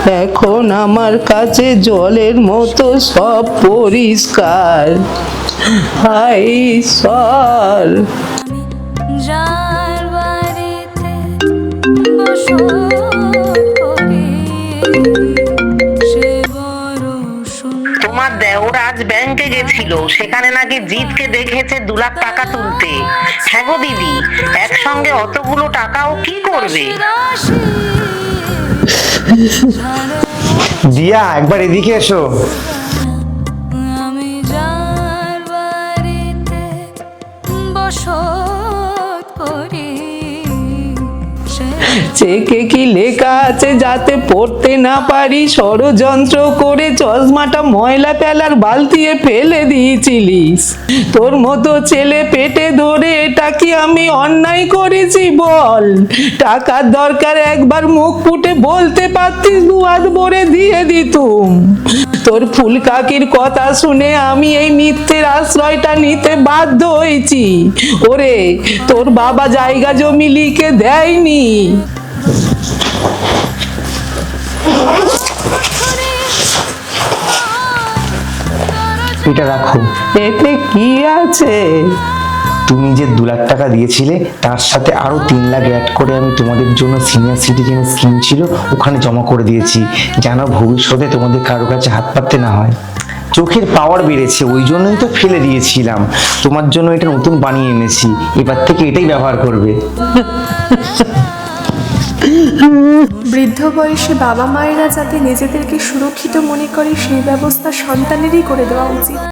এখন আমার কাছে জলের মতো সব পরিষ্কার। হায় ঈশ্বর। যার বাড়িতে বসত করি সে বড় সুন্দর। তোমার দেওর আজ ব্যাংকে গেছিল, সেখানে নাকি জিতকে দেখেছে 2 লাখ টাকা তুলতে। হ্যাঁ গো দিদি, একসঙ্গে অতগুলো টাকাও কি করবে? রাশি দিয়া, একবার এদিকে এসো। আমি যার বাড়িতে বসত করি সে চেকে কি লেখা আছে যাতে পড়তে না পারি? ষড়যন্ত্র করে চশমাটা ময়লা ফেলার বালতিতে ফেলে দিয়েছিলিস। তোর মতো ছেলে পেটে ধরে এটা কি আমি অন্যায় করেছি বল? টাকার দরকার একবার মুখ ফুটে বলতে পারতিস, 2 হাত ভরে দিয়ে দিতুম। তোর ফুল কাকির কথা শুনে আমি এই মিথ্যের আশ্রয়টা নিতে বাধ্য হয়েছি। ওরে, তোর বাবা জায়গা জমি লিখে দেয়নি। এটা রাখো। এতে কি আছে? তুমি যে 2 লাখ টাকা দিয়েছিলে তার সাথে আরো 3 লাখ অ্যাড করে আমি তোমাদের জন্য সিনিয়র সিটিজেন স্কিম ছিল ওখানে জমা করে দিয়েছি, যেন ভবিষ্যতে তোমাদের কারো কাছে হাত পাততে না হয়। চোখের পাওয়ার বেড়েছে, ওই জন্যই তো ফেলে দিয়েছিলাম। তোমার জন্য এটা নতুন বানিয়ে এনেছি, এবার থেকে এটাই ব্যবহার করবে। বৃদ্ধ বয়সে বাবা মায়েরা যাতে নিজেদেরকে সুরক্ষিত মনে করে সেই ব্যবস্থা সন্তানেরই করে দেওয়া উচিত।